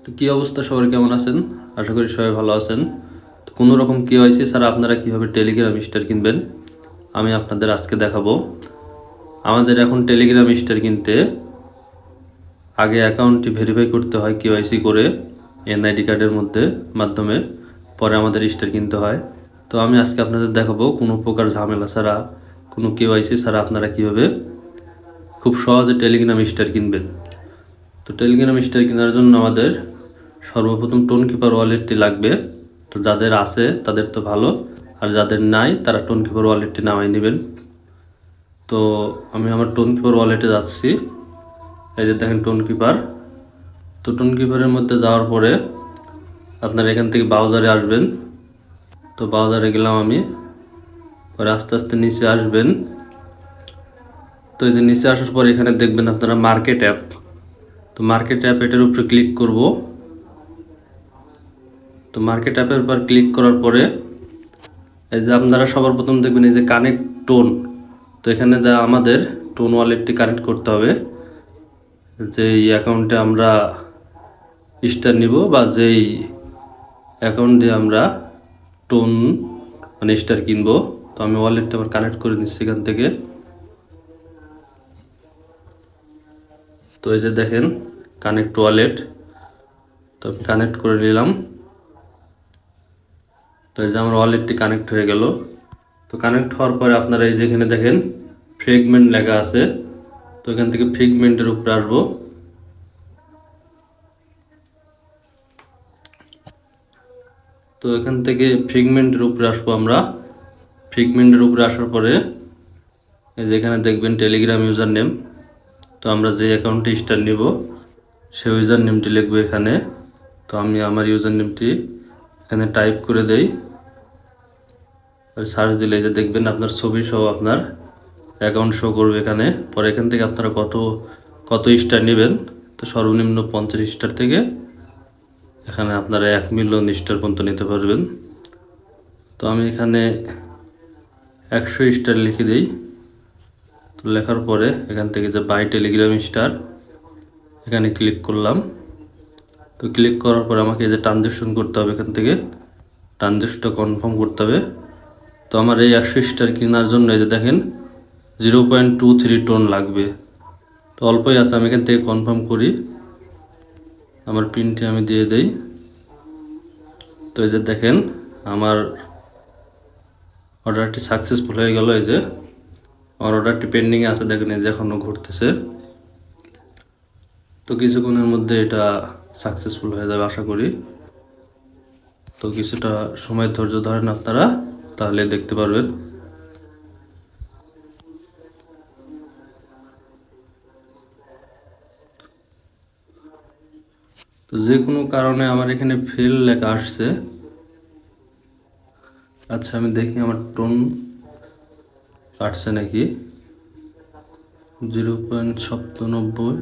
তো কী অবস্থা, সবাই কেমন আছেন? আশা করি সবাই ভালো আছেন। তো কোনো রকম কেওয়াইসি ছাড়া আপনারা কীভাবে টেলিগ্রাম স্টার কিনবেন আমি আপনাদের আজকে দেখাবো। আমাদের এখন টেলিগ্রাম স্টার কিনতে আগে অ্যাকাউন্টটি ভেরিফাই করতে হয় কেওয়াইসি করে এনআইডি কার্ডের মাধ্যমে, পরে আমাদের স্টার কিনতে হয়। তো আমি আজকে আপনাদের দেখাবো কোনো প্রকার ঝামেলা ছাড়া, কোনো কেওয়াইসি ছাড়া আপনারা কীভাবে খুব সহজে টেলিগ্রাম স্টার কিনবেন। তো টেলিগ্রাম স্টার কেনার জন্য আমাদের সর্বপ্রথম টোন কিপার ওয়ালেটটি লাগবে। তো যাদের আছে তাদের তো ভালো, আর যাদের নাই তারা টোন কিপার ওয়ালেটটি নামাই নেবেন। তো আমি আমার টোন কিপার ওয়ালেটে যাচ্ছি। এই যে দেখেন টোন কিপার। তো টোন কিপারের মধ্যে যাওয়ার পরে আপনারা এখান থেকে ব্রাউজারে আসবেন। তো ব্রাউজারে গেলাম আমি, পরে আস্তে আস্তে নিচে আসবেন। তো এই যে নিচে আসার পরে এখানে দেখবেন আপনারা মার্কেট অ্যাপ। তো মার্কেট অ্যাপ এটার উপরে ক্লিক করব। তো মার্কেট অ্যাপের উপর ক্লিক করার পরে এই যে আপনারা সবার প্রথম দেখবেন এই যে কানেক্ট টোন। তো এখানে আমাদের টোন ওয়ালেটটি কানেক্ট করতে হবে, যেই অ্যাকাউন্টে আমরা স্টার নিব বা যেই অ্যাকাউন্ট দিয়ে আমরা টোন স্টার কিনবো। তো আমি ওয়ালেটটা আবার কানেক্ট করে নিচ্ছি এখান থেকে। তো এই যে দেখেন কানেক্ট ওয়ালেট, তো আমি কানেক্ট করে নিলাম। তো এই যে আমার ওয়ালেটটি কানেক্ট হয়ে গেল। তো কানেক্ট হওয়ার পরে আপনারা এই যে এখানে দেখেন ফ্রেগমেন্ট লেখা আছে। তো এখান থেকে ফ্রেগমেন্টের উপরে আসবো। তো এখান থেকে ফ্রেগমেন্টের উপরে আসবো আমরা। ফ্রেগমেন্টের উপরে আসার পরে এই যে এখানে দেখবেন টেলিগ্রাম ইউজার নেম। তো আমরা যে অ্যাকাউন্টে স্টার নিব সেই ইউজার নেমটি লিখবো এখানে। তো আমি আমার ইউজার নেমটি এখানে টাইপ করে দেই, আর সার্চ দিলে যে দেখবেন আপনার ছবি সহ আপনার অ্যাকাউন্ট শো করবে এখানে। পরে এখান থেকে আপনারা কত স্টার নেবেন। তো সর্বনিম্ন 50 স্টার থেকে এখানে আপনারা 1 মিলিয়ন স্টার পর্যন্ত নিতে পারবেন। তো আমি এখানে 100 স্টার লিখে দিই। তো লেখার পরে এখান থেকে যে বাই টেলিগ্রাম স্টার এখানে ক্লিক করলাম। তো ক্লিক করার পর আমাকে এই যে ট্রানজ্যাকশন করতে হবে, এখান থেকে ট্রানজ্যাকশনটা কনফার্ম করতে হবে। তো আমার এই 100 স্টার কেনার জন্য এই যে দেখেন 0.23 টোন লাগবে। তো অল্পই আছে, আমি এখান থেকে কনফার্ম করি, আমার পিনটি আমি দিয়ে দেই। তো এই যে দেখেন আমার অর্ডারটি সাকসেসফুল হয়ে গেল। এই যে আমার অর্ডারটি পেন্ডিংয়ে আছে, দেখেন এই যে এখনও ঘুরতেছে। তো কিছুক্ষণের মধ্যে এটা সাকসেসফুল হয়ে যাবে আশা করি। তো কিছুটা সময় ধৈর্য ধরেন আপনারা, তাহলে দেখতে পারবেন। তো যে কোনো কারণে আমার এখানে ফেল লেখা আসছে। আচ্ছা আমি দেখি আমার টোন কাটছে নাকি। 0.97।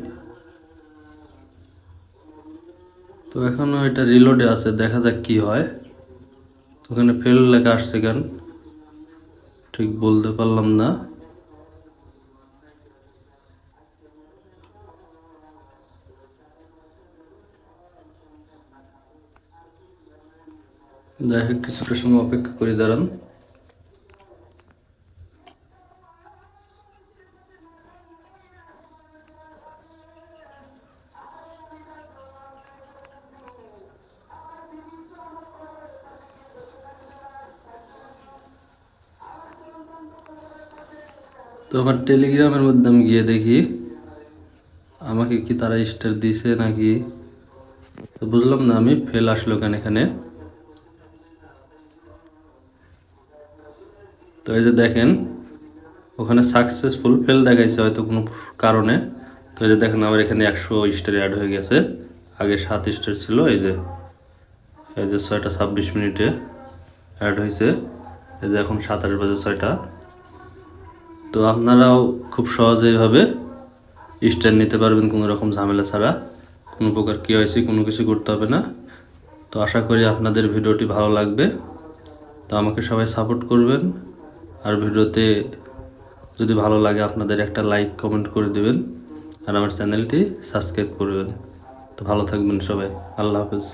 তো এখনও এটা রিলোডে আছে, দেখা যাক কি হয়। তো ওখানে ফেল লেখা আসছে কেন ঠিক বলতে পারলাম না। যাই হোক কিছুটা সময় অপেক্ষা করে দাঁড়ান। তো আমার টেলিগ্রামের মধ্যে আমি গিয়ে দেখি আমাকে কি তারা স্টার দিছে নাকি, তো বুঝলাম না আমি, ফেল আসলো কেন এখানে। তো এই যে দেখেন ওখানে সাকসেসফুল ফেল দেখাইছে হয়তো কোনো কারণে। তো এই যে দেখেন আমার এখানে 100 স্টার অ্যাড হয়ে গেছে, আগে 7 স্টার ছিল। এই যে 6টা 26 মিনিটে অ্যাড হয়েছে। এই যে এখন 27 বাজে 6টা। তো আপনারাও খুব সহজে এইভাবে স্টার নিতে পারবেন কোনো রকম ঝামেলা ছাড়া, কোনো প্রকার কেওয়াইসি কোনো কিছু করতে হবে না। তো আশা করি আপনাদের ভিডিওটি ভালো লাগবে। তো আমাকে সবাই সাপোর্ট করবেন, আর ভিডিওতে যদি ভালো লাগে আপনাদের একটা লাইক কমেন্ট করে দেবেন, আর আমার চ্যানেলটি সাবস্ক্রাইব করবেন। তো ভালো থাকবেন সবাই, আল্লাহ হাফেজ।